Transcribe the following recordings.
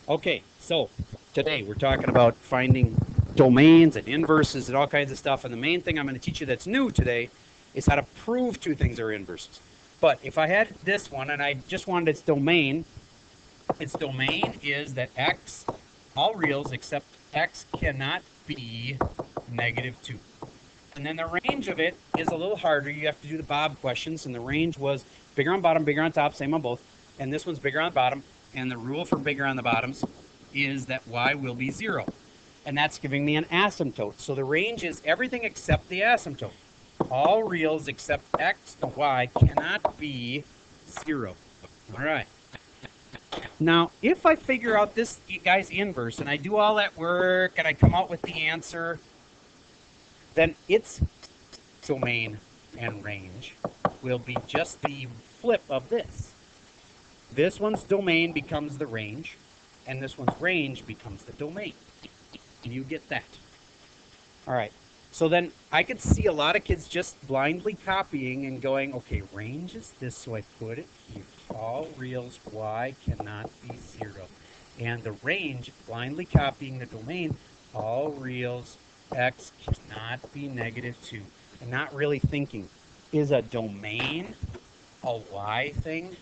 Okay, so today we're talking about finding domains and inverses and all kinds of stuff. And the main thing I'm going to teach you that's new today is how to prove two things are inverses. But if I had this one and I just wanted its domain is that x, all reals except x cannot be -2. And then the range of it is a little harder. You have to do the Bob questions, and the range was bigger on bottom, bigger on top, same on both. And this one's bigger on bottom. And the rule for bigger on the bottoms is that y will be 0. And that's giving me an asymptote. So the range is everything except the asymptote. All reals except x and y cannot be 0. All right. Now, if I figure out this guy's inverse and I do all that work and I come out with the answer, then its domain and range will be just the flip of this. This one's domain becomes the range, and this one's range becomes the domain. You get that. All right. So then I could see a lot of kids just blindly copying and going, okay, range is this, so I put it here. All reals y cannot be 0. And the range, blindly copying the domain, all reals x cannot be -2. And not really thinking, is a domain a y thing?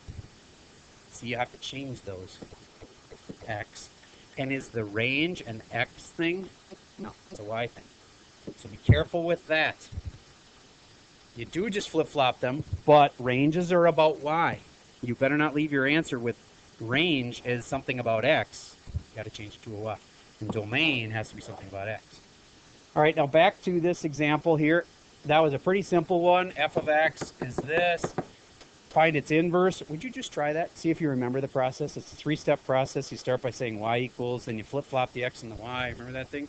So you have to change those. X. And is the range an x thing? No, it's a y thing. So be careful with that. You do just flip-flop them, but ranges are about y. You better not leave your answer with range as something about x. You got to change it to a y. And domain has to be something about x. All right, now back to this example here. That was a pretty simple one. F of x is this. Find its inverse. Would you just try that? See if you remember the process. It's a 3-step process. You start by saying y equals, then you flip-flop the x and the y. Remember that thing?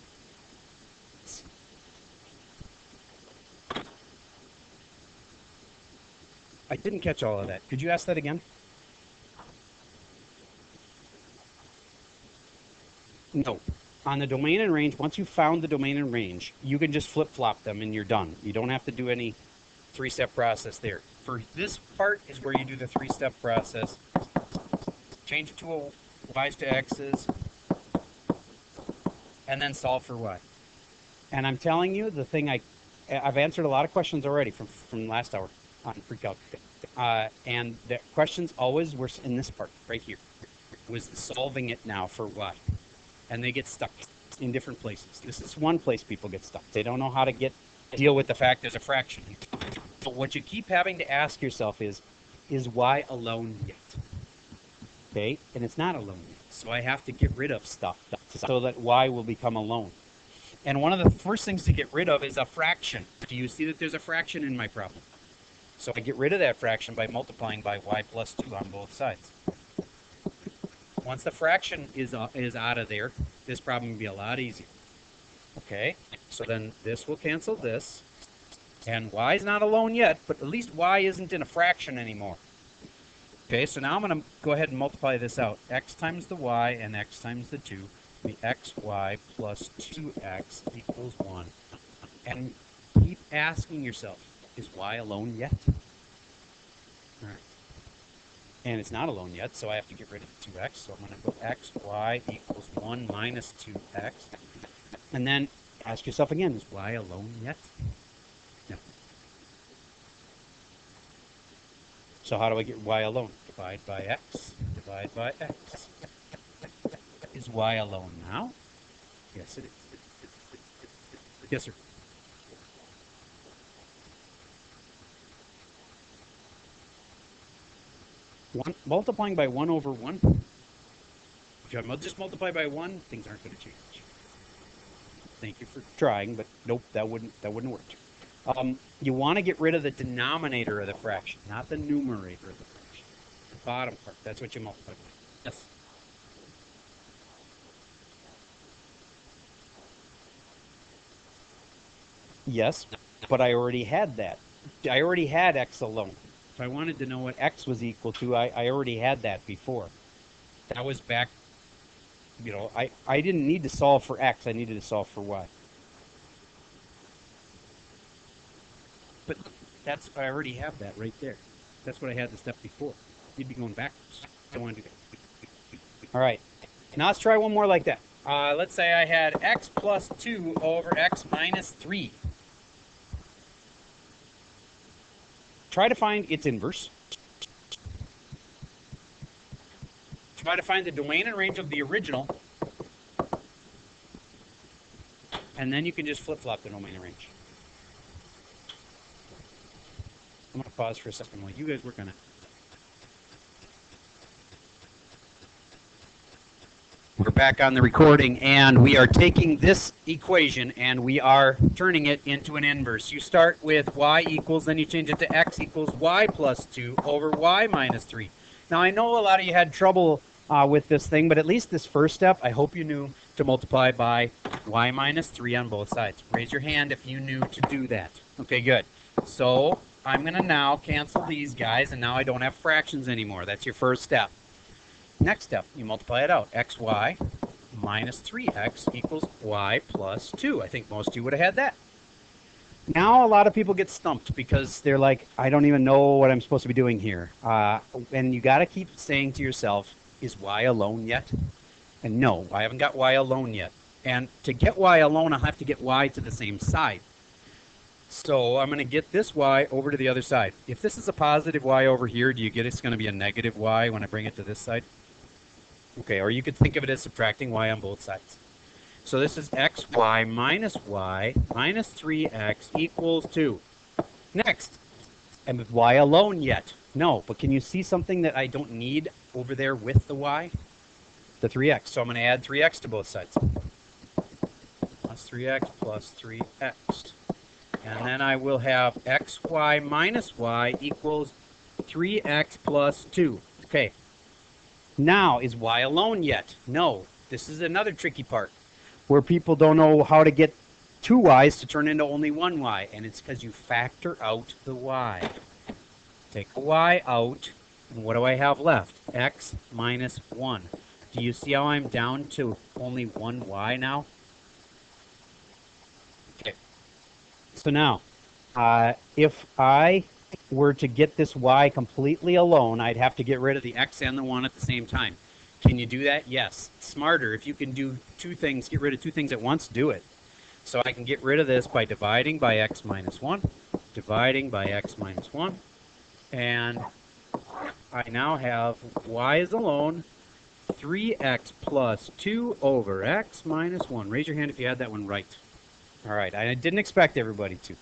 I didn't catch all of that. Could you ask that again? No. On the domain and range, once you've found the domain and range, you can just flip-flop them and you're done. You don't have to do any 3-step process there. For this part is where you do the 3-step process. Change it to a y's to x's, and then solve for y. And I'm telling you, the thing I've answered a lot of questions already from last hour on Precalc. And the questions always were in this part, right here, was solving it now for y. And they get stuck in different places. This is one place people get stuck. They don't know how to deal with the fact there's a fraction. But what you keep having to ask yourself is y alone yet? Okay, and it's not alone yet. So I have to get rid of stuff so that y will become alone. And one of the first things to get rid of is a fraction. Do you see that there's a fraction in my problem? So I get rid of that fraction by multiplying by y plus 2 on both sides. Once the fraction is out of there, this problem will be a lot easier. Okay, so then this will cancel this. And y is not alone yet, but at least y isn't in a fraction anymore. Okay, so now I'm going to go ahead and multiply this out. X times the y and x times the 2. The xy plus 2x equals 1. And keep asking yourself, is y alone yet? All right. And it's not alone yet, so I have to get rid of 2x. So I'm going to go xy equals 1 minus 2x. And then ask yourself again, is y alone yet? No. So how do I get y alone? Divide by x, divide by x. Is y alone now? Yes, it is. Yes, sir. Multiplying by 1 over 1. If I just multiply by 1, things aren't going to change. Thank you for trying, but nope, that wouldn't work. You want to get rid of the denominator of the fraction, not the numerator of the fraction. The bottom part, that's what you multiply by. Yes. Yes, but I already had that. I already had x alone. If I wanted to know what x was equal to, I already had that before. That was back, I didn't need to solve for x, I needed to solve for y. But I already have that right there. That's what I had the step before. You'd be going backwards. I don't want to do that. All right. Now let's try one more like that. Let's say I had x plus 2 over x minus 3. Try to find its inverse. Try to find the domain and range of the original. And then you can just flip-flop the domain and range. I'm going to pause for a second while you guys work on it. We're back on the recording, and we are taking this equation and we are turning it into an inverse. You start with y equals, then you change it to x equals y plus 2 over y minus 3. Now, I know a lot of you had trouble with this thing, but at least this first step, I hope you knew to multiply by y minus 3 on both sides. Raise your hand if you knew to do that. Okay, good. So I'm going to now cancel these guys, and now I don't have fractions anymore. That's your first step. Next step, you multiply it out. xy minus 3x equals y plus 2. I think most of you would have had that. Now a lot of people get stumped because they're like, I don't even know what I'm supposed to be doing here. And you got to keep saying to yourself, is y alone yet? And no, I haven't got y alone yet. And to get y alone, I'll have to get y to the same side. So I'm going to get this y over to the other side. If this is a positive y over here, do you get it's going to be a negative y when I bring it to this side? Okay, or you could think of it as subtracting y on both sides. So this is xy minus y minus 3x equals 2. Next, and with y alone yet? No, but can you see something that I don't need over there with the y? The 3x. So I'm going to add 3x to both sides. Plus 3x plus 3x. And then I will have xy minus y equals 3x plus 2. Okay. Now, is y alone yet? No. This is another tricky part where people don't know how to get two y's to turn into only one y. And it's because you factor out the y. Take the y out, and what do I have left? X minus 1. Do you see how I'm down to only one y now? Okay. So now, if I were to get this y completely alone, I'd have to get rid of the x and the 1 at the same time. Can you do that? Yes. It's smarter. If you can do two things, get rid of two things at once, do it. So I can get rid of this by dividing by x minus 1, dividing by x minus 1, and I now have y is alone, 3x plus 2 over x minus 1. Raise your hand if you had that one right. All right, I didn't expect everybody to,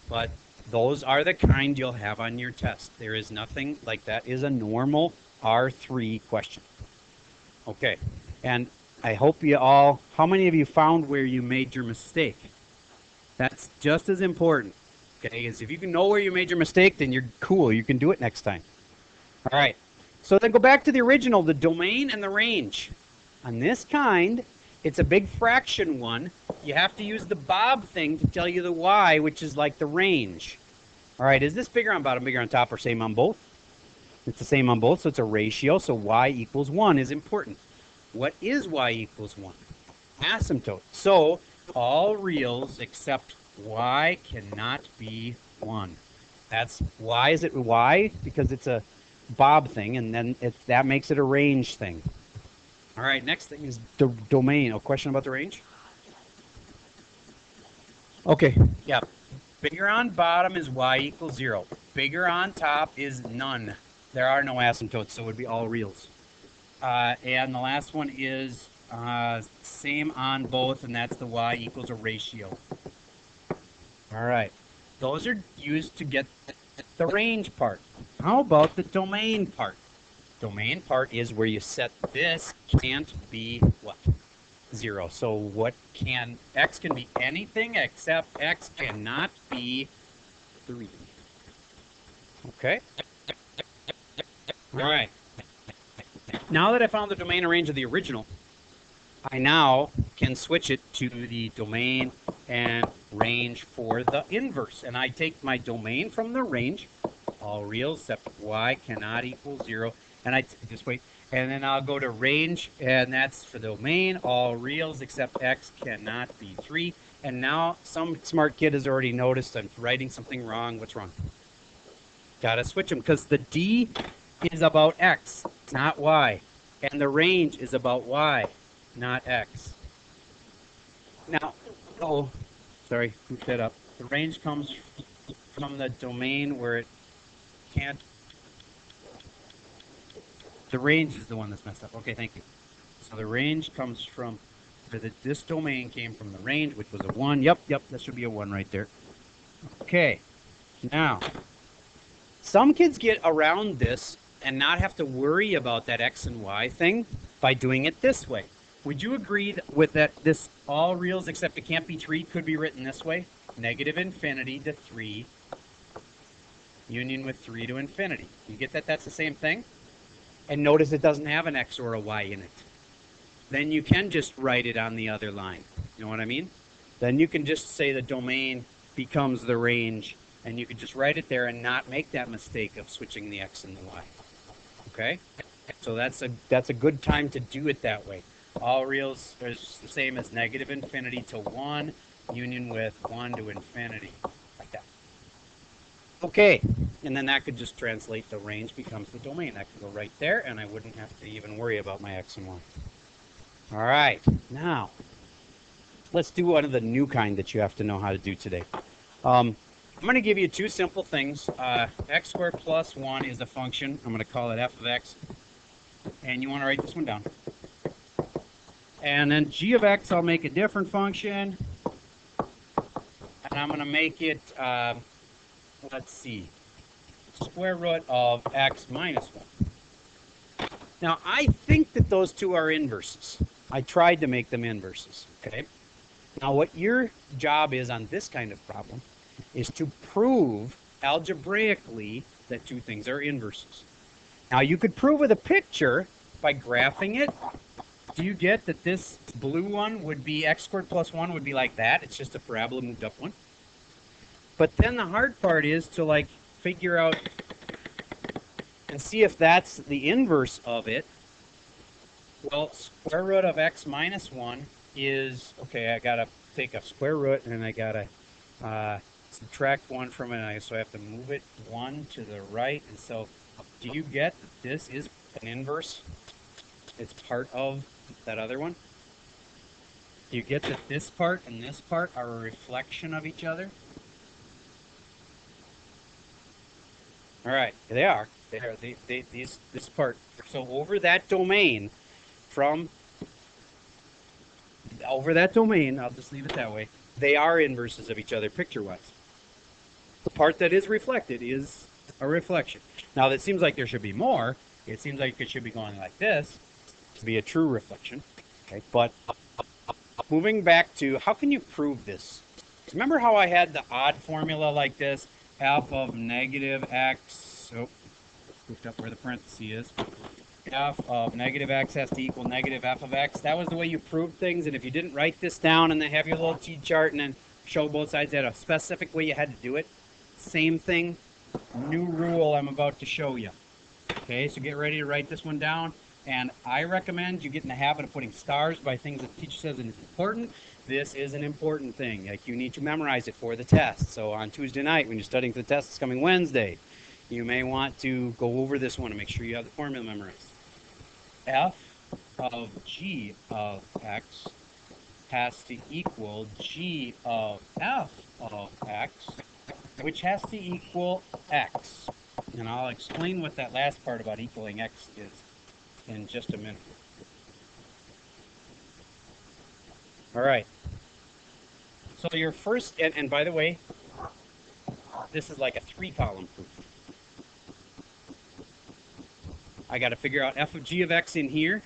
but those are the kind you'll have on your test. There is nothing like that is a normal R3 question. Okay, and I hope you all, how many of you found where you made your mistake? That's just as important, okay? Because if you can know where you made your mistake, then you're cool. You can do it next time. All right, so then go back to the original, the domain and the range. On this kind, it's a big fraction one. You have to use the Bob thing to tell you the y, which is like the range. All right, is this bigger on bottom, bigger on top, or same on both? It's the same on both, so it's a ratio, so y equals 1 is important. What is y equals 1? Asymptote. So all reals except y cannot be 1. That's why is it y? Because it's a Bob thing, and then that makes it a range thing. All right, next thing is the domain. A question about the range? Okay, yeah. Bigger on bottom is y equals 0. Bigger on top is none. There are no asymptotes, so it would be all reals. And the last one is same on both, and that's the y equals a ratio. All right. Those are used to get the range part. How about the domain part? Domain part is where you set this can't be what? 0. So what can, x can be anything except x cannot be 3. Okay? All right. Now that I found the domain and range of the original, I now can switch it to the domain and range for the inverse. And I take my domain from the range, all reals except y cannot equal 0. And I just wait. And then I'll go to range, and that's for the domain, all reals except x cannot be 3. And now some smart kid has already noticed I'm writing something wrong. What's wrong? Got to switch them because the d is about x, not y. And the range is about y. not x. Now, oh, sorry, goofed that up. The range comes from the domain where it can't. The range is the one that's messed up. Okay, thank you. So the range comes from, this domain came from the range, which was a 1. Yep, that should be a 1 right there. Okay, now, some kids get around this and not have to worry about that x and y thing by doing it this way. Would you agree with that this all reals except it can't be 3 could be written this way? Negative infinity to 3, union with 3 to infinity. You get that that's the same thing? And notice it doesn't have an x or a y in it. Then you can just write it on the other line. You know what I mean? Then you can just say the domain becomes the range, and you can just write it there and not make that mistake of switching the x and the y. Okay? So that's a good time to do it that way. All reals are the same as negative infinity to 1, union with 1 to infinity, like that. Okay, and then that could just translate the range becomes the domain. That could go right there, and I wouldn't have to even worry about my x and y. All right, now, let's do one of the new kind that you have to know how to do today. I'm going to give you 2 simple things. X squared plus 1 is a function. I'm going to call it f of x, and you want to write this one down. And then g of x, I'll make a different function, and I'm going to make it, let's see, square root of x minus 1. Now, I think that those 2 are inverses. I tried to make them inverses, okay? Now, what your job is on this kind of problem is to prove algebraically that 2 things are inverses. Now, you could prove with a picture by graphing it. Do you get that this blue one would be x squared plus 1 would be like that? It's just a parabola moved up 1. But then the hard part is to like figure out and see if that's the inverse of it. Well, square root of x minus 1 is, okay, I got to take a square root and I got to subtract 1 from it, so I have to move it 1 to the right. And so do you get that this is an inverse? It's part of that other one? Do you get that this part and this part are a reflection of each other? All right, they are. They are. This part. So over that domain, over that domain, I'll just leave it that way, they are inverses of each other picture-wise. The part that is reflected is a reflection. Now, that seems like there should be more. It seems like it should be going like this to be a true reflection. Okay, but moving back to how can you prove this? Remember how I had the odd formula like this? F of negative x, oh, looked up where the parenthesis is. F of negative x has to equal negative f of x. That was the way you proved things, and if you didn't write this down and then have your little t-chart and then show both sides at a specific way you had to do it, same thing, new rule I'm about to show you. Okay, so get ready to write this one down, and I recommend you get in the habit of putting stars by things that the teacher says is important. This is an important thing. Like, you need to memorize it for the test. So on Tuesday night, when you're studying for the test, it's coming Wednesday, you may want to go over this one and make sure you have the formula memorized. F of g of x has to equal g of f of x, which has to equal x. And I'll explain what that last part about equaling x is in just a minute. All right. So your first, and by the way, this is like a 3-column proof. I got to figure out f of g of x in here,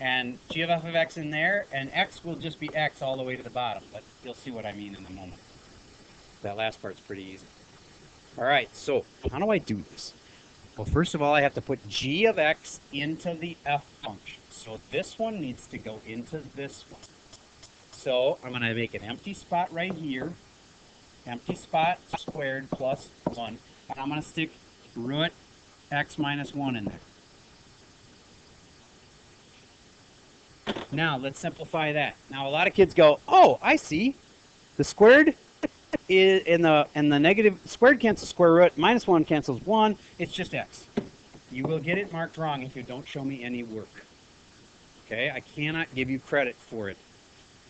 and g of f of x in there, and x will just be x all the way to the bottom, but you'll see what I mean in a moment. That last part's pretty easy. All right, so how do I do this? Well, first of all, I have to put g of x into the f function. So this one needs to go into this one. So I'm going to make an empty spot right here, empty spot squared plus 1, and I'm going to stick root x minus 1 in there. Now, let's simplify that. Now, a lot of kids go, oh, I see. The squared is in the negative, squared cancels square root, minus 1 cancels 1. It's just x. You will get it marked wrong if you don't show me any work. Okay, I cannot give you credit for it.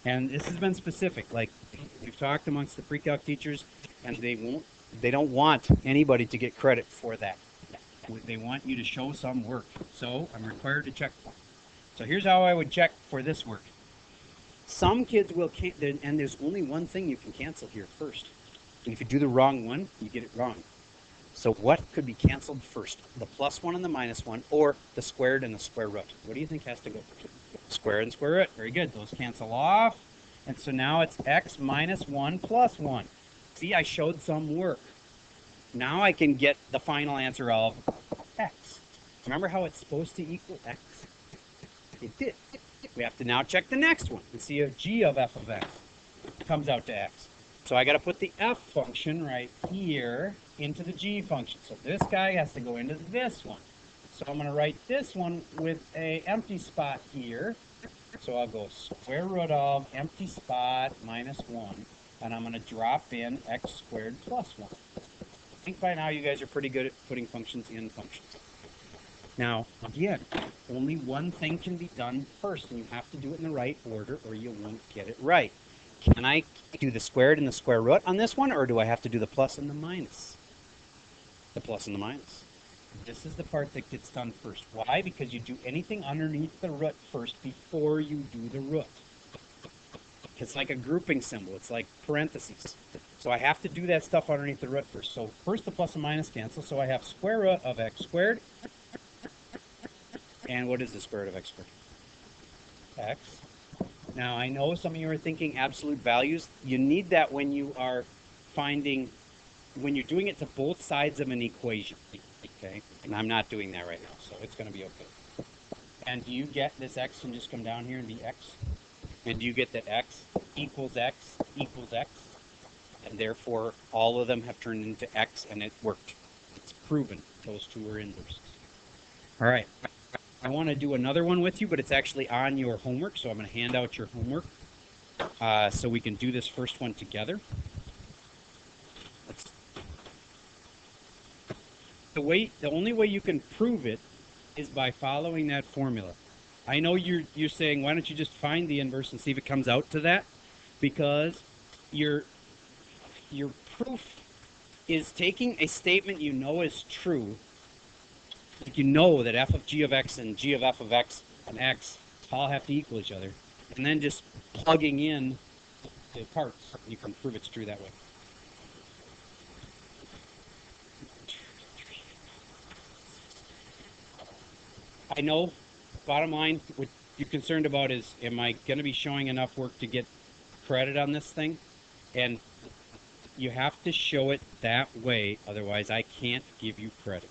And this has been specific. Like, we've talked amongst the pre-calc teachers, and they don't want anybody to get credit for that. They want you to show some work. So I'm required to check. So here's how I would check for this work. Some kids will and there's only one thing you can cancel here first. And if you do the wrong one, you get it wrong. So what could be canceled first? The plus one and the minus one, or the squared and the square root? What do you think has to go first? Square and square root. Very good. Those cancel off. And so now it's x minus 1 plus 1. See, I showed some work. Now I can get the final answer of x. Remember how it's supposed to equal x? It did. We have to now check the next one and see if g of f of x comes out to x. So I got to put the f function right here into the g function. So this guy has to go into this one. So I'm going to write this one with a empty spot here. So I'll go square root of empty spot minus 1. And I'm going to drop in x squared plus 1. I think by now you guys are pretty good at putting functions in functions. Now, again, only one thing can be done first, and you have to do it in the right order or you won't get it right. Can I do the squared and the square root on this one, or do I have to do the plus and the minus? The plus and the minus. This is the part that gets done first. Why? Because you do anything underneath the root first before you do the root. It's like a grouping symbol. It's like parentheses. So I have to do that stuff underneath the root first. So first the plus and minus cancel. So I have square root of x squared. And what is the square root of x squared? X. Now I know some of you are thinking absolute values. You need that when you are when you're doing it to both sides of an equation. Okay, and I'm not doing that right now, so it's going to be okay. And do you get this x can just come down here and be x? And do you get that x equals x equals x? And therefore, all of them have turned into x, and it worked. It's proven. Those two are inverses. All right. I want to do another one with you, but it's actually on your homework, so I'm going to hand out your homework so we can do this first one together. The only way you can prove it is by following that formula. I know you're saying, why don't you just find the inverse and see if it comes out to that? Because your proof is taking a statement you know is true. Like you know that f of g of x and g of f of x and x all have to equal each other, and then just plugging in the parts. You can prove it's true that way. I know, bottom line, what you're concerned about is, am I going to be showing enough work to get credit on this thing? And you have to show it that way, otherwise I can't give you credit.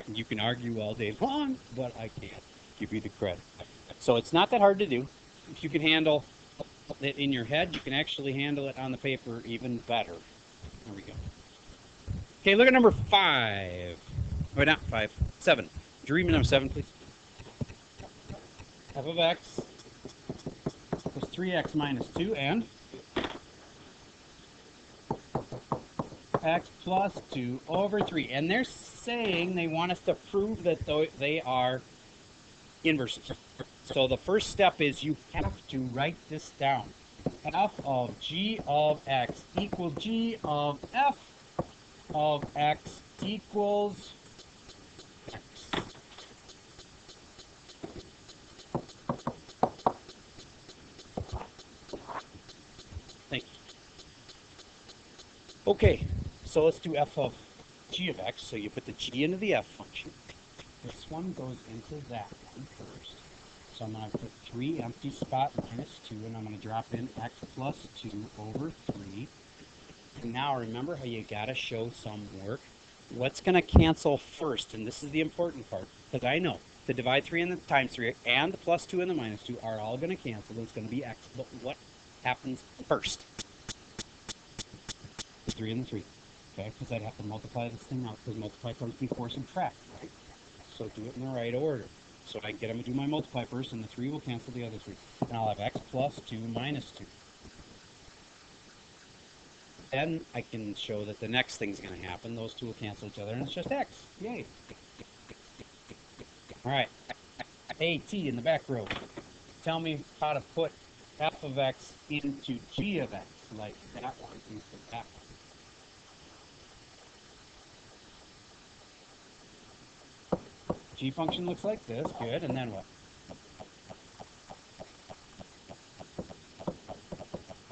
You can argue all day long, but I can't give you the credit. So it's not that hard to do. If you can handle it in your head, you can actually handle it on the paper even better. There we go. Okay, look at number 5. Oh, not 5, 7. Would you read me number 7, please? F of x was 3x minus 2 and x plus 2 over 3. And they're saying they want us to prove that they are inverses. So the first step is you have to write this down. F of g of x equals g of f of x equals x. Thank you. Okay, so let's do f of g of x. So you put the g into the f function. This one goes into that one first. So I'm going to put 3 empty spot minus 2, and I'm going to drop in x plus 2 over 3. And now remember how you got to show some work. What's going to cancel first? And this is the important part, because I know the divide 3 and the times 3 and the plus 2 and the minus 2 are all going to cancel. It's going to be x. But what happens first? The 3 and the 3. Okay, because I'd have to multiply this thing out, because multiply comes before subtract, right? So do it in the right order. So I get them to do my multiply first, and the 3 will cancel the other 3. And I'll have x plus 2 minus 2. Then I can show that the next thing's going to happen. Those two will cancel each other, and it's just x. Yay. All right. AT in the back row. tell me how to put f of x into g of x, like that one into that one. G function looks like this, good, and then what?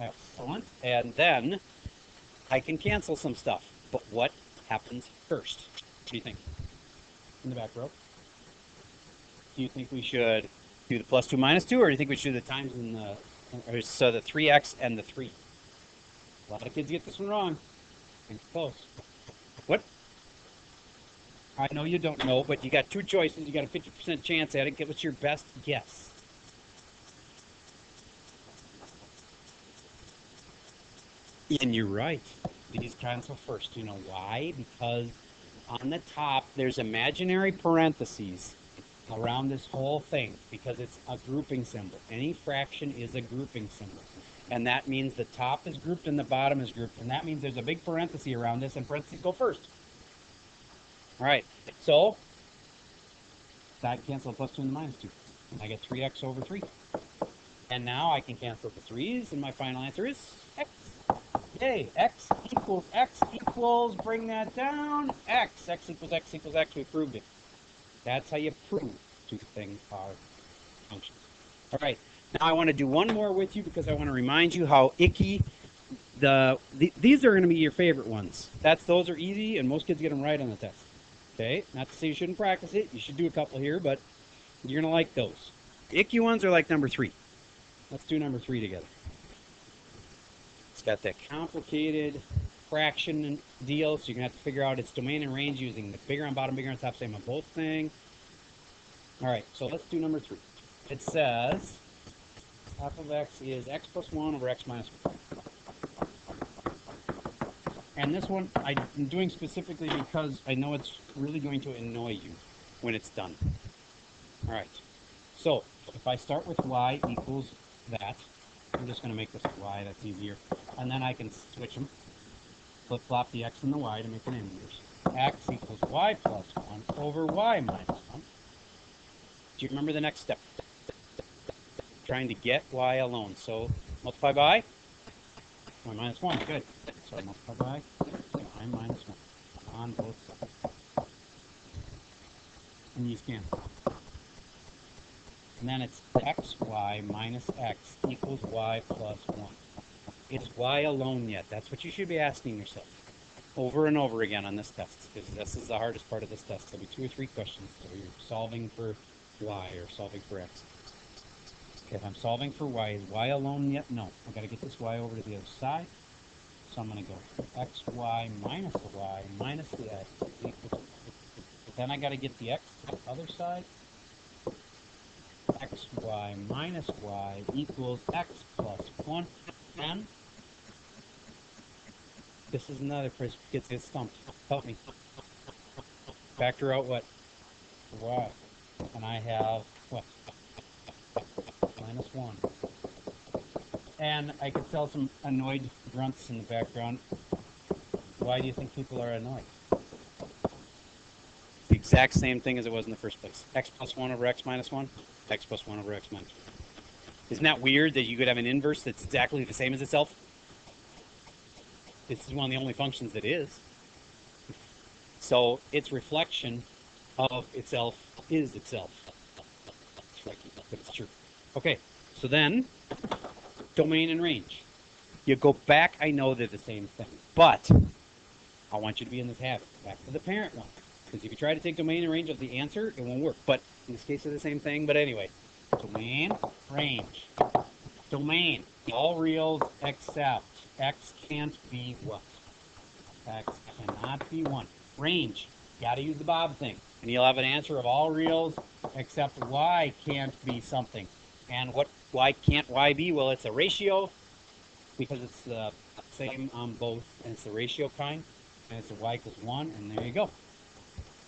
Excellent, and then I can cancel some stuff, but what happens first? What do you think? In the back row? Do you think we should do the plus 2 minus 2, or do you think we should do the times in the, or so the 3x and the 3? A lot of kids get this one wrong. Think close. What? I know you don't know, but you got two choices. You got a 50% chance at it. Get what's your best guess. And you're right. These cancel first. You know why? Because on the top, there's imaginary parentheses around this whole thing because it's a grouping symbol. Any fraction is a grouping symbol. And that means the top is grouped and the bottom is grouped. And that means there's a big parenthesis around this, and parentheses go first. All right. So, that cancel plus 2 and the minus 2. I get 3x over 3. And now I can cancel the 3's, and my final answer is x. Yay, x equals, bring that down, x equals x equals x, we proved it. That's how you prove two things are functions. All right, now I want to do one more with you because I want to remind you how icky these are going to be your favorite ones. Those are easy, and most kids get them right on the test. Okay, not to say you shouldn't practice it, you should do a couple here, but you're going to like those. The icky ones are like number 3. Let's do number 3 together. It's got that complicated fraction deal, so you're going to have to figure out its domain and range using the bigger on bottom, bigger on top, same on both thing. All right, so let's do number 3. It says f of x is x plus 1 over x minus 1. And this one I'm doing specifically because I know it's really going to annoy you when it's done. All right, so if I start with y equals that, I'm just going to make this y, that's easier. And then I can switch them, flip-flop the x and the y to make an inverse. X equals y plus 1 over y minus 1. Do you remember the next step? Trying to get y alone. So multiply by y minus 1, good. So multiply by y minus 1 on both sides. And these cancel. And then it's xy minus x equals y plus 1. Is y alone yet? That's what you should be asking yourself over and over again on this test, because this is the hardest part of this test. There'll be 2 or 3 questions. So you're solving for y or solving for x. Okay, if I'm solving for y, is y alone yet? No. I've got to get this y over to the other side. So I'm going to go xy minus the y minus the x equals. But then I got to get the x to the other side. Xy minus y equals x plus 1. And this is another place where kids get stumped. Help me. Factor out what? Y. And I have what? Minus 1. And I could tell some annoyed grunts in the background. Why do you think people are annoyed? The exact same thing as it was in the first place. X plus 1 over x minus 1. X plus 1 over x minus 1. Isn't that weird that you could have an inverse that's exactly the same as itself? This is one of the only functions that is. So its reflection of itself is itself. It's tricky, but it's true. Okay, so then, domain and range. You go back, I know they're the same thing, but I want you to be in this habit. Back to the parent one. Because if you try to take domain and range of the answer, it won't work. But in this case, they're the same thing. But anyway, domain, range. Domain, all reals except x can't be what? X cannot be 1. Range, you got to use the Bob thing. And you'll have an answer of all reals except y can't be something. And what why can't y be? Well, it's a ratio because it's the same on both. And it's the ratio kind. And it's a y equals 1. And there you go.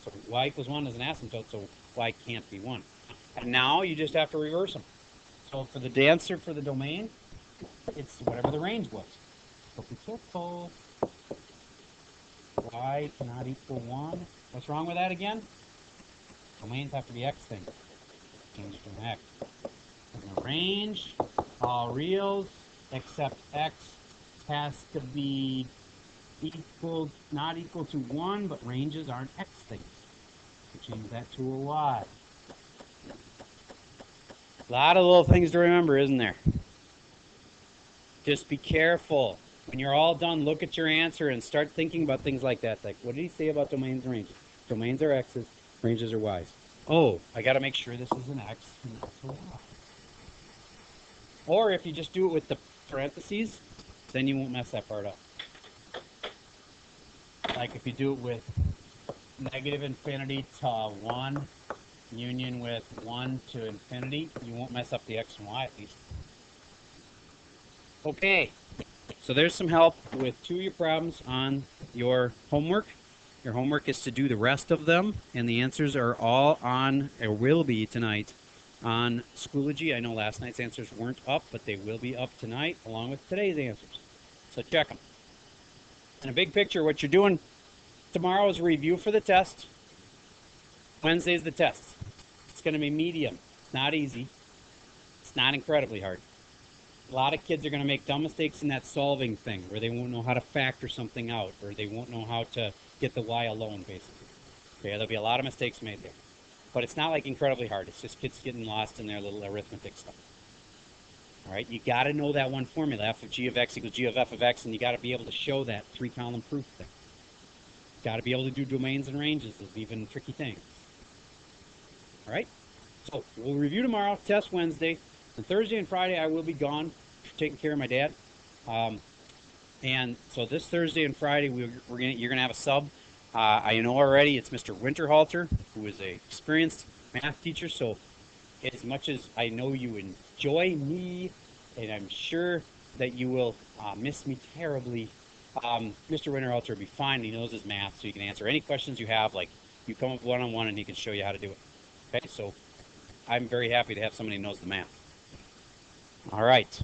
So y equals 1 is an asymptote, so y can't be 1. And now you just have to reverse them. So for the answer for the domain, it's whatever the range was. So be careful. Y cannot equal 1. What's wrong with that again? Domains have to be x things. Change from x. And the Range, all reals, except x has to be equal, not equal to 1, but ranges aren't x things. So change that to a y. A lot of little things to remember, isn't there? Just be careful. When you're all done, look at your answer and start thinking about things like that. Like, what did he say about domains and ranges? Domains are x's, ranges are y's. Oh, I got to make sure this is an x and not a y. Or if you just do it with the parentheses, then you won't mess that part up. Like if you do it with negative infinity to 1 union with 1 to infinity, you won't mess up the x and y at least. Okay, so there's some help with 2 of your problems on your homework. Your homework is to do the rest of them, and the answers are all on, or will be tonight, on Schoology. I know last night's answers weren't up, but they will be up tonight, along with today's answers. So check them. In a big picture, what you're doing tomorrow is a review for the test. Wednesday's the test. It's going to be medium. It's not easy. It's not incredibly hard. A lot of kids are going to make dumb mistakes in that solving thing, where they won't know how to factor something out, or they won't know how to get the y alone, basically. Okay, there'll be a lot of mistakes made there. But it's not like incredibly hard. It's just kids getting lost in their little arithmetic stuff. All right, you got to know that one formula, f of g of x equals g of f of x, and you got to be able to show that 3-column proof thing. Got to be able to do domains and ranges is even tricky things. All right, so we'll review tomorrow, test Wednesday. And Thursday and Friday I will be gone, taking care of my dad. And so this Thursday and Friday you're gonna have a sub. I know already it's Mr. Winterhalter, who is a experienced math teacher. So as much as I know you enjoy me, and I'm sure that you will miss me terribly, Mr. Winterhalter will be fine. He knows his math, so you can answer any questions you have. Like you come up one-on-one, and he can show you how to do it. Okay, so I'm very happy to have somebody who knows the math. All right.